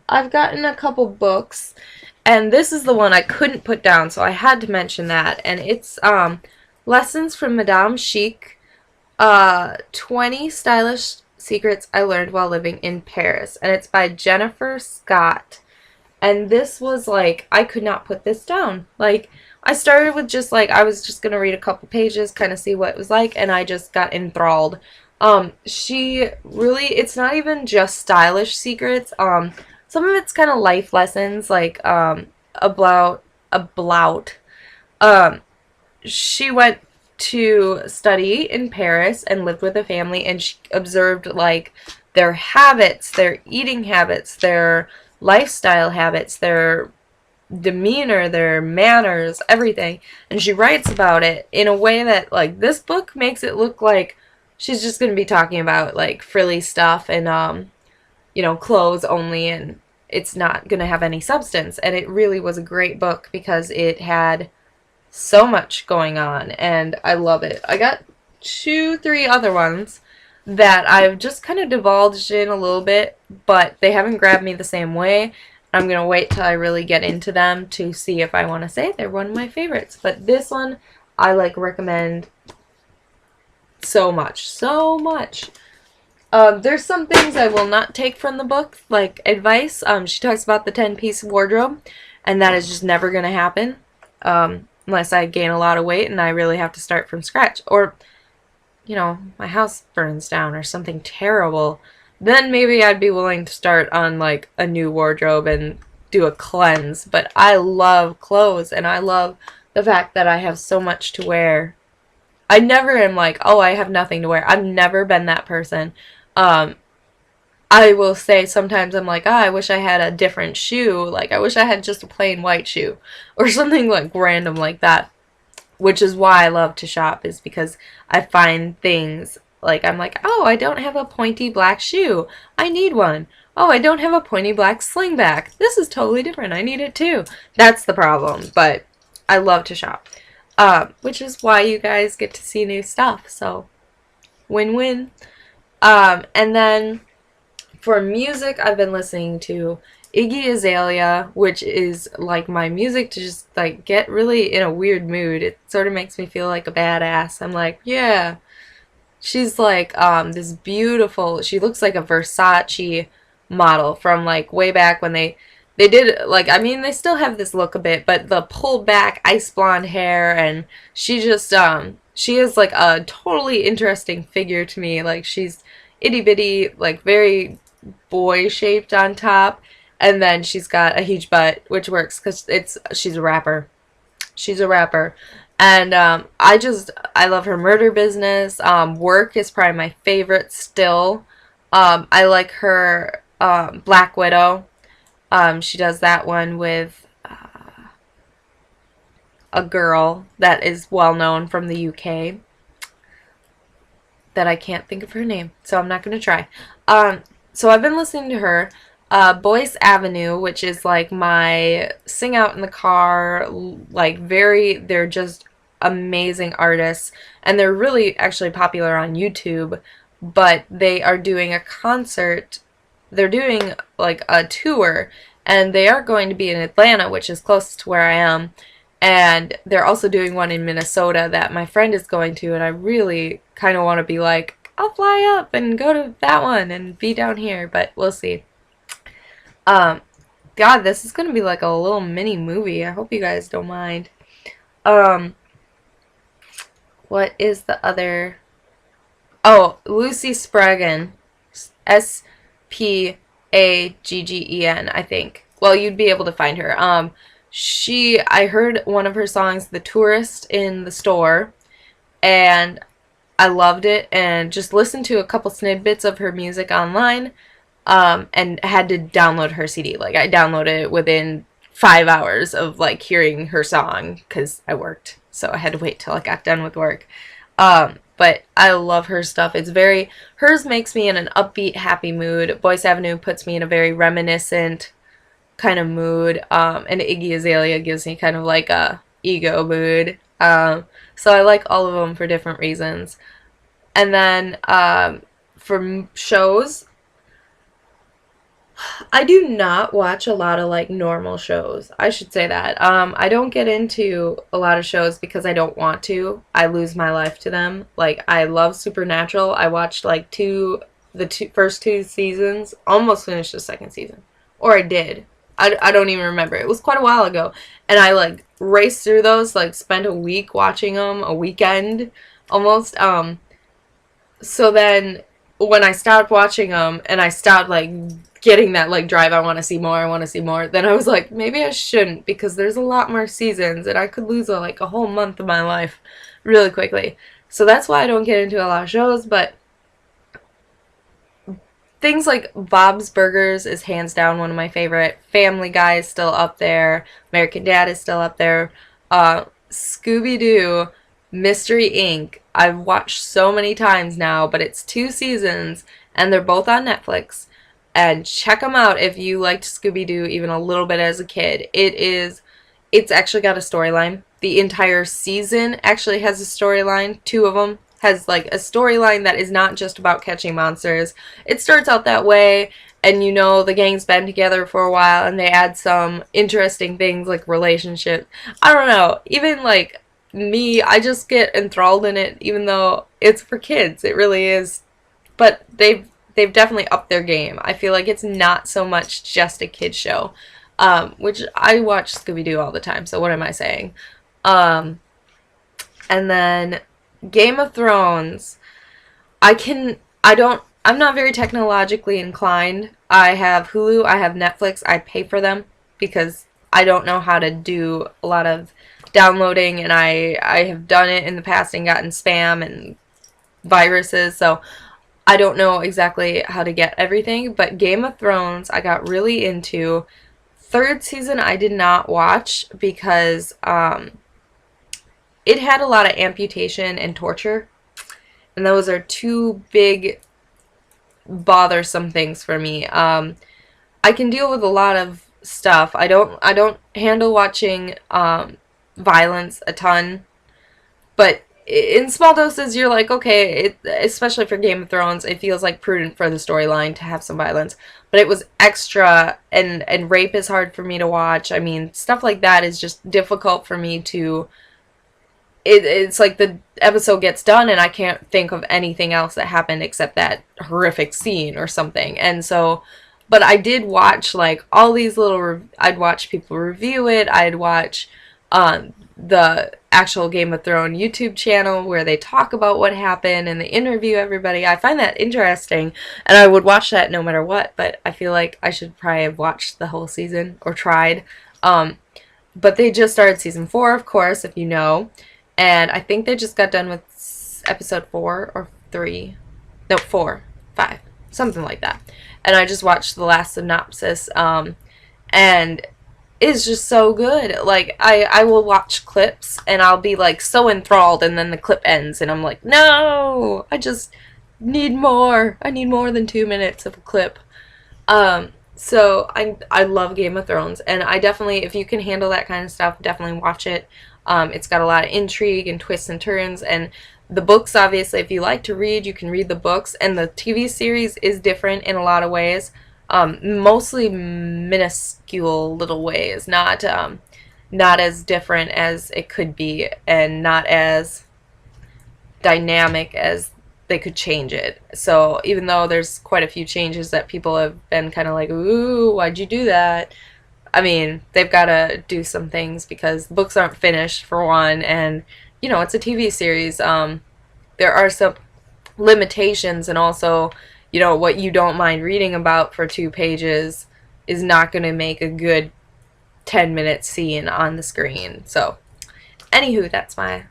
I've gotten a couple books, and this is the one I couldn't put down, so I had to mention that. And it's Lessons from Madame Chic, 20 Stylish Secrets I Learned While Living in Paris. And it's by Jennifer Scott. And this was like, I could not put this down. Like, I started with just like, I was just gonna read a couple pages, kind of see what it was like, and I just got enthralled. She really, it's not even just stylish secrets. Some of it's kind of life lessons, like, about, she went to study in Paris and lived with a family, and she observed, like, their habits, their eating habits, their lifestyle habits, their demeanor, their manners, everything. And she writes about it in a way that, like, this book makes it look like she's just going to be talking about, like, frilly stuff and, clothes only, and it's not going to have any substance. And it really was a great book because it had so much going on, and I love it. I got 3 other ones that I've just kind of divulged in a little bit, but they haven't grabbed me the same way. I'm going to wait till I really get into them to see if I want to say they're one of my favorites. But this one, I, like, recommend so much. So much. There's some things I will not take from the book, like advice. She talks about the 10-piece wardrobe, and that is just never going to happen. Unless I gain a lot of weight and I really have to start from scratch. Or, my house burns down or something terrible. Then maybe I'd be willing to start on, like, a new wardrobe and do a cleanse. But I love clothes, and I love the fact that I have so much to wear. I never am like, oh, I have nothing to wear. I've never been that person. I will say sometimes I'm like, I wish I had a different shoe. Like, I wish I had just a plain white shoe. Or something, like, random like that. Which is why I love to shop, is because I find things, like, I'm like, oh, I don't have a pointy black shoe. I need one. Oh, I don't have a pointy black slingback. This is totally different. I need it too. That's the problem. But I love to shop. Which is why you guys get to see new stuff. So, win-win. And then for music, I've been listening to Iggy Azalea, which is, like, my music to just, like, get really in a weird mood. It sort of makes me feel like a badass. I'm like, yeah. She's, like, this beautiful, she looks like a Versace model from, like, way back when they did, like, I mean, they still have this look a bit, but the pulled back ice blonde hair, and she just, she is, like, a totally interesting figure to me. Like, she's itty bitty, like, very boy shaped on top, and then she's got a huge butt, which works because she's a rapper. She's a rapper. And I love her Murder Business. Work is probably my favorite still. I like her Black Widow. She does that one with a girl that is well known from the UK that I can't think of her name, so I'm not going to try. So I've been listening to her. Boyce Avenue, which is, like, my sing out in the car, like, they're just amazing artists, and they're really actually popular on YouTube, but they are doing a concert, they're doing, like, a tour, and they are going to be in Atlanta, which is close to where I am, and they're also doing one in Minnesota that my friend is going to, and I really kind of want to be like, I'll fly up and go to that one and be down here, but we'll see. God, this is gonna be like a little mini movie. I hope you guys don't mind. What is the other? Oh, Lucy Spraggan. Spaggen, I think. Well, you'd be able to find her. I heard one of her songs, The Tourist, in the store, and I loved it, and just listened to a couple snippets of her music online. And had to download her CD. Like, I downloaded it within 5 hours of, like, hearing her song, because I worked, so I had to wait till I got done with work. But I love her stuff. Hers makes me in an upbeat, happy mood. Boyce Avenue puts me in a very reminiscent kind of mood, and Iggy Azalea gives me kind of like a ego mood. So I like all of them for different reasons. And then, for shows, I do not watch a lot of like normal shows. I should say that. I don't get into a lot of shows because I don't want to. I lose my life to them. Like I love Supernatural. I watched like first two seasons. Almost finished the second season, or I did. I don't even remember. It was quite a while ago, and I like raced through those. Like spent a week watching them, a weekend almost. So then when I stopped watching them and I stopped like getting that like drive, I want to see more, I want to see more, then I was like, maybe I shouldn't, because there's a lot more seasons and I could lose like a whole month of my life really quickly. So that's why I don't get into a lot of shows. But things like Bob's Burgers is hands down one of my favorite. Family Guy is still up there. American Dad is still up there. Scooby-Doo Mystery Inc. I've watched so many times now, but it's 2 seasons and they're both on Netflix. And check them out if you liked Scooby-Doo even a little bit as a kid. It's actually got a storyline. The entire season actually has a storyline. 2 of them has like a storyline that is not just about catching monsters. It starts out that way, and you know the gang's been together for a while, and they add some interesting things like relationships. I don't know. Even like me, I just get enthralled in it, even though it's for kids. It really is. But they've definitely upped their game. I feel like it's not so much just a kid show, which I watch Scooby-Doo all the time. So what am I saying? And then Game of Thrones. I'm not very technologically inclined. I have Hulu, I have Netflix, I pay for them because I don't know how to do a lot of downloading, and I have done it in the past and gotten spam and viruses, so I don't know exactly how to get everything. But Game of Thrones I got really into. 3rd season I did not watch because it had a lot of amputation and torture, and those are 2 big bothersome things for me. I can deal with a lot of stuff. I don't handle watching violence a ton, but in small doses you're like, okay, especially for Game of Thrones, it feels like prudent for the storyline to have some violence. But it was extra, and rape is hard for me to watch. I mean, stuff like that is just difficult for me to. It's like the episode gets done and I can't think of anything else that happened except that horrific scene or something. And so, but I did watch like all these I'd watch people review it. I'd watch the actual Game of Thrones YouTube channel where they talk about what happened and they interview everybody. I find that interesting, and I would watch that no matter what. But I feel like I should probably have watched the whole season, or tried. But they just started season 4, of course, if you know. And I think they just got done with episode 4 or 3. No, 4, 5, something like that. And I just watched the last synopsis, and it's just so good. Like, I will watch clips, and I'll be, like, so enthralled, and then the clip ends, and I'm like, no! I just need more. I need more than 2 minutes of a clip. So I love Game of Thrones, and I definitely, if you can handle that kind of stuff, definitely watch it. It's got a lot of intrigue and twists and turns, and the books, obviously, if you like to read, you can read the books, and the TV series is different in a lot of ways, mostly minuscule little ways, not as different as it could be, and not as dynamic as they could change it. So even though there's quite a few changes that people have been kind of like, ooh, why'd you do that? I mean, they've got to do some things because the books aren't finished, for one, and, you know, it's a TV series. There are some limitations, and also, you know, what you don't mind reading about for 2 pages is not going to make a good 10-minute scene on the screen. So, anywho, that's my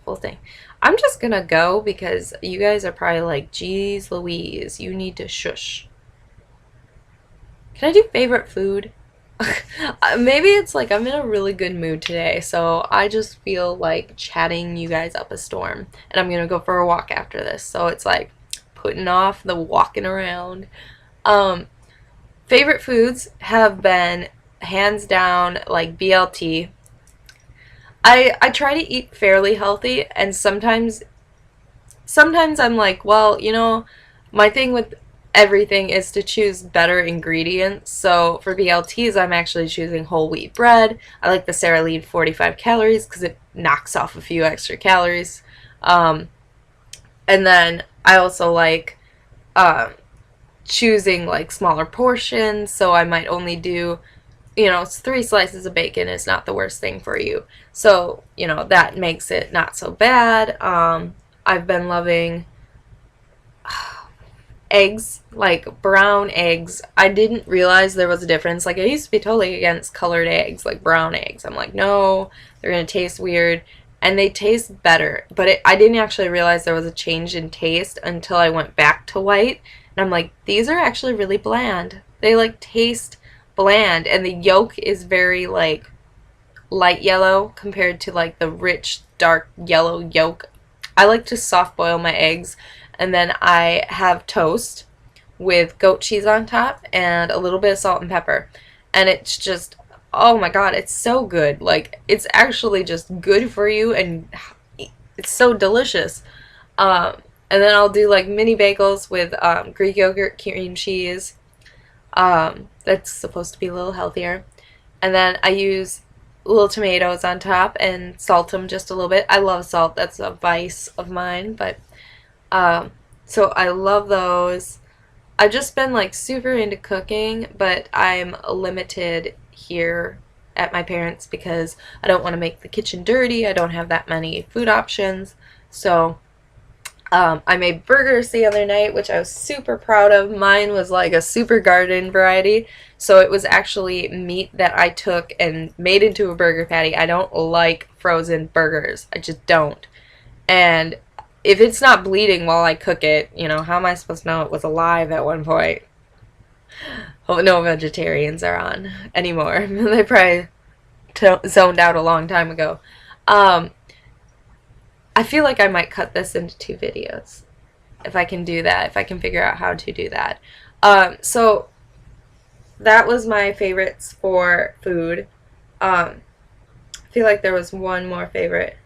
whole thing. I'm just going to go because you guys are probably like, geez Louise, you need to shush. Can I do favorite food? Maybe it's like I'm in a really good mood today, so I just feel like chatting you guys up a storm, and I'm gonna go for a walk after this, so it's like putting off the walking around. Favorite foods have been hands down like BLT. I try to eat fairly healthy, and sometimes I'm like, well, you know, my thing with everything is to choose better ingredients. So for BLTs, I'm actually choosing whole wheat bread. I like the Sara Lee 45 calories because it knocks off a few extra calories. And then I also like choosing like smaller portions, so I might only do, 3 slices of bacon is not the worst thing for you. So, that makes it not so bad. I've been loving eggs, like brown eggs. I didn't realize there was a difference. Like, I used to be totally against colored eggs, like brown eggs. I'm like, no, they're gonna taste weird. And they taste better. But I didn't actually realize there was a change in taste until I went back to white. And I'm like, these are actually really bland. They, like, taste bland. And the yolk is very, like, light yellow compared to, like, the rich, dark yellow yolk. I like to soft boil my eggs. And then I have toast with goat cheese on top and a little bit of salt and pepper. And it's just, oh my god, it's so good. Like, it's actually just good for you, and it's so delicious. And then I'll do like mini bagels with Greek yogurt, cream cheese. That's supposed to be a little healthier. And then I use little tomatoes on top and salt them just a little bit. I love salt. That's a vice of mine. But so I love those. I've just been like super into cooking, but I'm limited here at my parents' because I don't want to make the kitchen dirty. I don't have that many food options. So I made burgers the other night, which I was super proud of. Mine was like a super garden variety. So it was actually meat that I took and made into a burger patty. I don't like frozen burgers. I just don't. And if it's not bleeding while I cook it, how am I supposed to know it was alive at one point? Oh, no vegetarians are on anymore. They probably zoned out a long time ago. I feel like I might cut this into 2 videos. If I can do that. If I can figure out how to do that. So that was my favorites for food. I feel like there was one more favorite.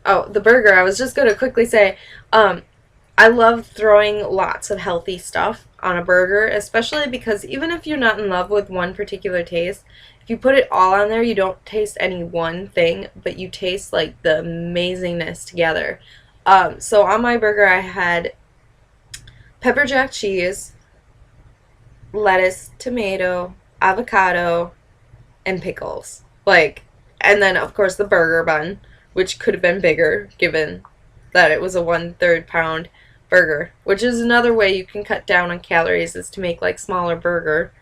Oh, the burger. I was just going to quickly say, I love throwing lots of healthy stuff on a burger, especially because even if you're not in love with one particular taste, if you put it all on there, you don't taste any one thing, but you taste like the amazingness together. So on my burger, I had pepper jack cheese, lettuce, tomato, avocado, and pickles. And then of course the burger bun, which could have been bigger given that it was a 1/3 pound burger, which is another way you can cut down on calories, is to make like smaller burger.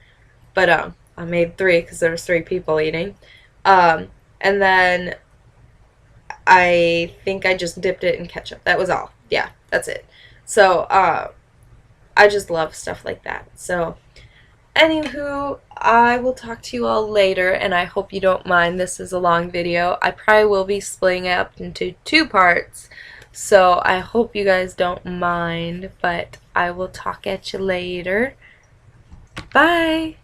But I made 3 because there was 3 people eating. And then I think I just dipped it in ketchup. That was all. Yeah, that's it. So I just love stuff like that. So anywho, I will talk to you all later, and I hope you don't mind. This is a long video. I probably will be splitting it up into 2 parts, so I hope you guys don't mind, but I will talk at you later. Bye!